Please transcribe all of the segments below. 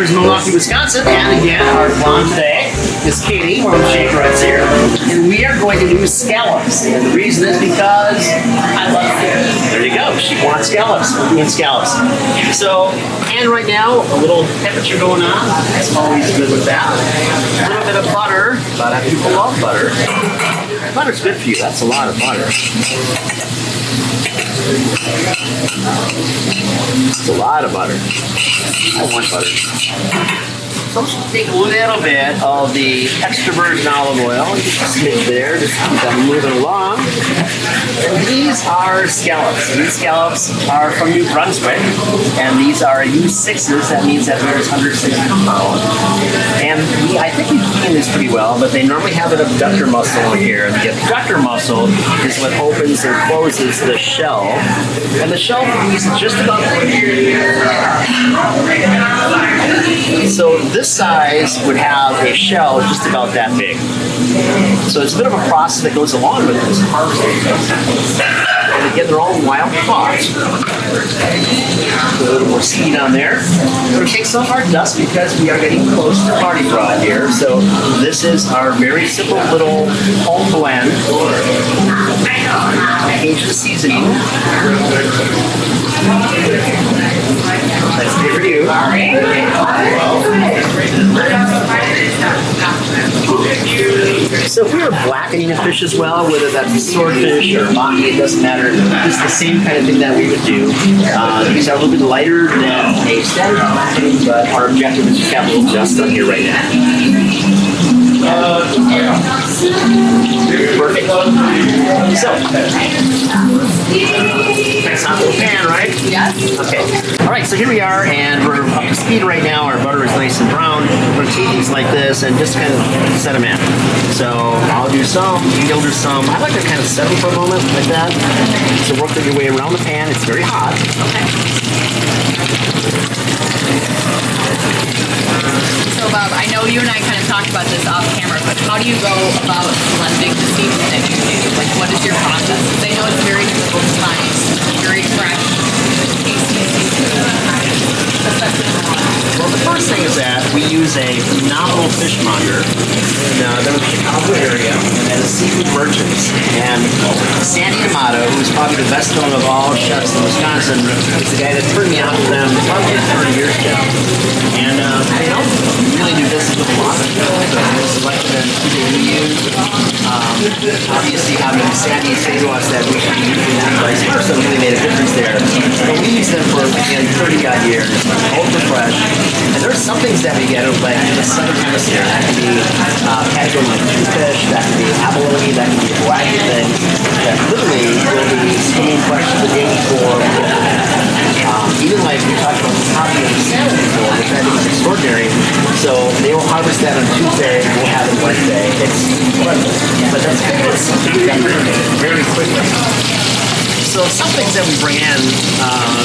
headquarters in Milwaukee, Wisconsin. And again, our blonde today is Katie, one of the Shakerettes here. And we are going to do scallops. And the reason is because I love it. There you go. She wants scallops. We're doing scallops. So, and right now, a little temperature going on. That's always good with that. A little bit of butter. A lot of people love butter. Butter's good for you. That's a lot of butter. It's a lot of butter. I want butter. So I'm just take a little bit of the extra virgin olive oil, just smidge there, just keep that moving along. And these are scallops. These scallops are from New Brunswick, and these are U6s. That means that there's 160 pounds. And I think we've cleaned this pretty well, but they normally have an abductor muscle in here. And the abductor muscle is what opens and closes the shell. And the shell for these is just about so this size would have a shell just about that big. So it's a bit of a process that goes along with this harvesting. And again, they're all wild caught. A little more speed on there. We're going to take some of our dust because we are getting close to party broad here. So this is our very simple little home blend. Cajun seasoning. That's good for you. So if we are blackening a fish as well, whether that's a swordfish or a makin, it doesn't matter. It's the same kind of thing that we would do. These are a little bit lighter than a standard blackening, but our objective is to have a little dust on here right now. Perfect. So, nice hot little pan, right? Yes. Okay. All right, so here we are, and we're up to speed right now. Our butter is nice and brown. We're going to take these like this and just kind of set them in. So I'll do some, you'll do some. I like to kind of set them for a moment like that. So work your way around the pan. It's very hot. Okay. So Bob, I know you and I kind of talked about this off camera, but how do you go about blending the seafood that you do? Like, what is your process? Because I know it's very difficult to find very fresh, tasty seafood, especially in the water. Well, the first thing is that we use a phenomenal fishmonger in the Chicago area, and a seafood merchants. And Sandy D'Amato, who's probably the best known of all chefs in Wisconsin, is the guy that turned me on to them probably 30 years ago. And you know, we really do business with a lot of them. So we're selecting them who we use. Obviously, having Sandy say to us that we should be using them vice versa really made a difference there. But we use them for, again, 30-odd years. Ultra fresh. And there's some things that we get like in the southern hemisphere. That can be category like toothfish, that can be abalone, that can be a variety of things that literally will be swimming fresh the day before. Even like we talked about the copy of the salmon before, which I think is extraordinary. So they will harvest that on Tuesday, we'll have it Wednesday. It's incredible. But that's very quickly. So some things that we bring in,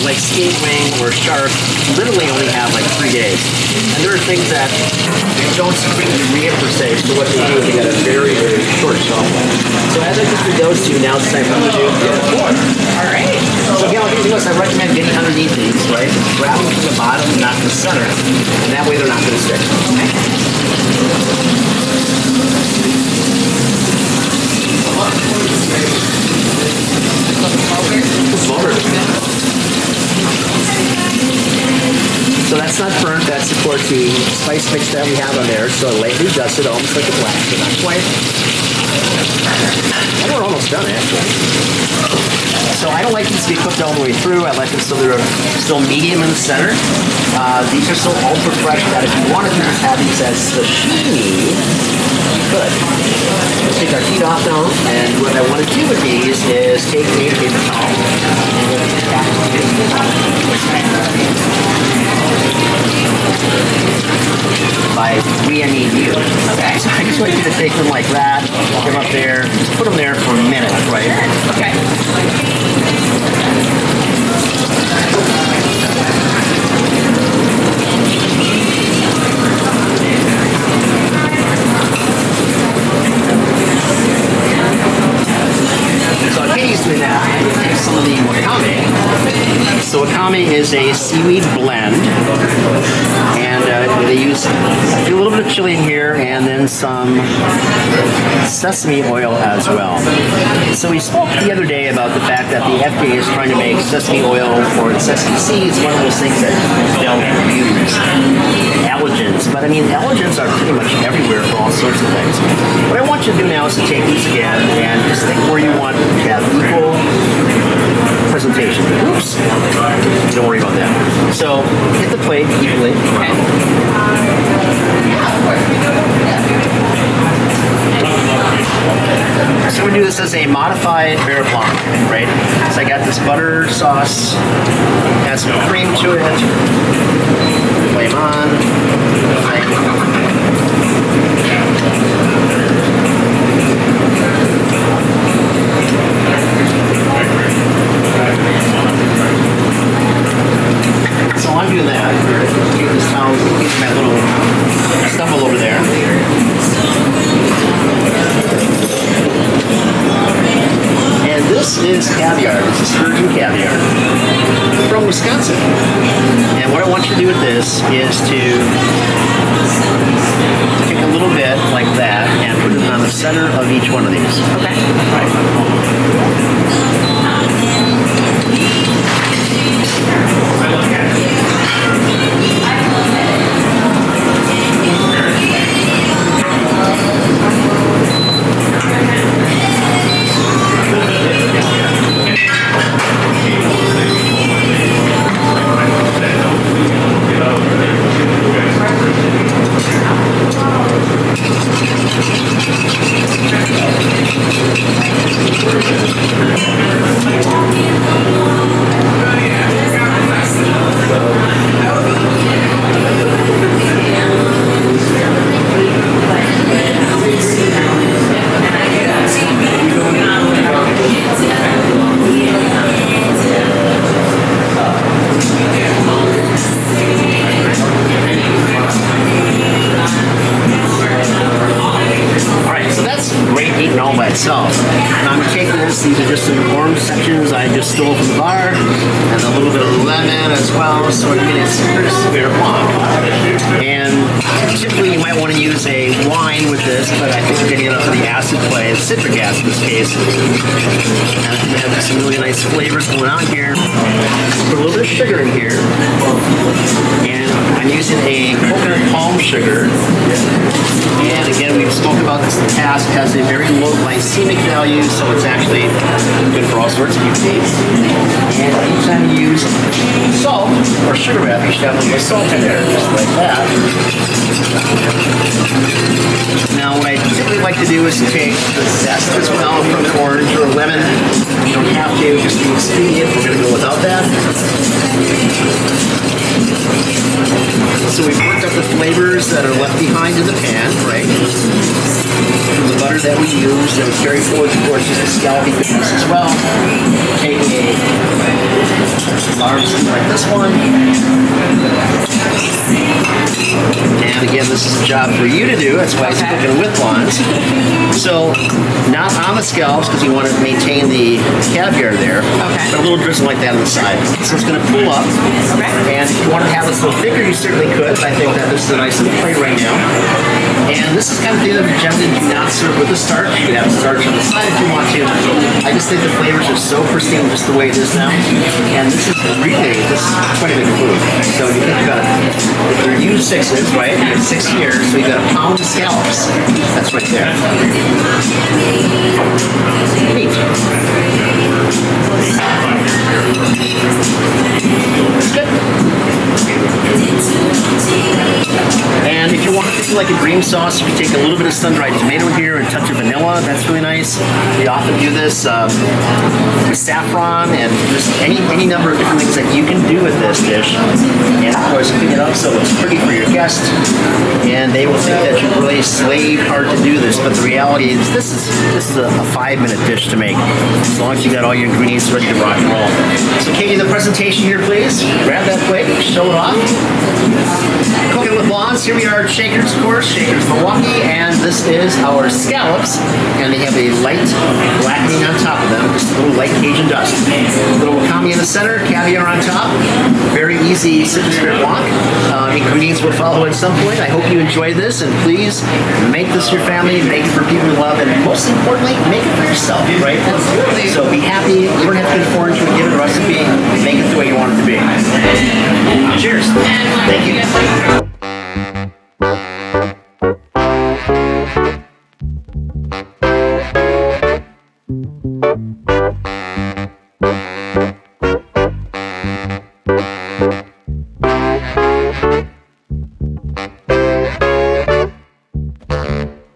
like skate wing or shark, literally only have like 3 days. And there are things that don't quickly read per se, so what they do is they got a very, very short shelf life. So as I just did those two, now it's time for them to do the other 4. All right. So again, what you do is I recommend getting underneath these, right? Grab them from the bottom, not the center. And that way they're not going to stick. So that's not burnt, that's of course the spice mix that we have on there. So lightly dusted, almost like a black, but not quite. And we're almost done actually. So I don't like these to be cooked all the way through. I like them so they're still medium in the center. These are so ultra fresh that if you wanted to just have these as sashimi, you could. Let's take our heat off now, and what I want to do with these is take a paper towel by we, I mean you. Okay, so I just want you to take them like that, get them up there, just put them there for a minute, right? Okay. So Katie's doing that. I'm going to take some of the wakame. So wakame is a seaweed blend, and a little bit of chili in here, and then some sesame oil as well. So we spoke the other day about the fact that the FDA is trying to make sesame oil or sesame seeds one of those things that they'll use allergens. But I mean, allergens are pretty much everywhere for all sorts of things. What I want you to do now is to take these again and just think where you want to have equal presentation. Oops. Don't worry about that. So hit the plate equally. So we do this as a modified Bear Blanc, right? So I got this butter sauce, has some cream to it. Flame on. So I'm doing that. Get this towel, get my little stumble over there. And this is caviar. This is sturgeon caviar from Wisconsin. And what I want you to do with this is to take a little bit like that and put it on the center of each one of these. Okay. And I'm taking this, these are just some orange sections I just stole from the bar, and a little bit of lemon as well, so we're getting a Bear Blanc. And typically you might want to use a wine with this, but I think we're getting enough of the acid play, citric acid in this case. And I think we have some really nice flavors going on here. Put a little bit of sugar in here. And I'm using a coconut palm sugar. And again, we've spoken about this in the past. It has a very low glycemic value, so it's actually good for all sorts of people. And anytime you use salt or Shakerette, you should have a little salt in there, just like that. Now, what I typically like to do is take the zest as well from an orange or a lemon. You don't have to, just be expedient. We're going to go without that. So we've worked up the flavors that are left behind in the pan, right? From the butter that we use, and we carry forward, of course, just the scallopy goodness as well. Take a large scoop like this one. And again, this is a job for you to do. That's why it's cooking with lawns. So, not on the scallops because you want to maintain the caviar there, but a little drizzle like that on the side. So it's going to pull up. And if you want to have this a little thicker, you certainly could. I think that this is a nice little plate right now. And this is kind of the other generally do not serve with the starch. You have starch on the side if you want to. I just think the flavors are so pristine just the way it is now. And this is quite a big food. So you think about it. If you use sixes, right? You have 6 here, so you got a pound of scallops. That's right there. Neat. That's good. And if you want to do like a green sauce, you can take a little bit of sun-dried tomato here and a touch of vanilla. That's really nice. We often do this with saffron and just any number of different things that you can do with this dish. And of course, clean it up so it's pretty for your guest. And they will think that you really slaved hard to do this. But the reality is, this is a 5-minute dish to make, as long as you got all your ingredients ready to rock and roll. So, Katie, the presentation here, please. Grab that plate, show it off. Cooking with blondes. Here we are at Shaker's, of course, Shaker's Milwaukee, and this is our scallops, and they have a light blackening on top of them, just a little light Cajun dust. A little wakame in the center, caviar on top. Very easy citrus spirit walk. Ingredients will follow at some point. I hope you enjoy this, and please make this your family, make it for people you love, and most importantly, make it for yourself, right? So be happy. You don't have to conform to a given recipe. Make it the way you want it to be. Cheers. Thank you.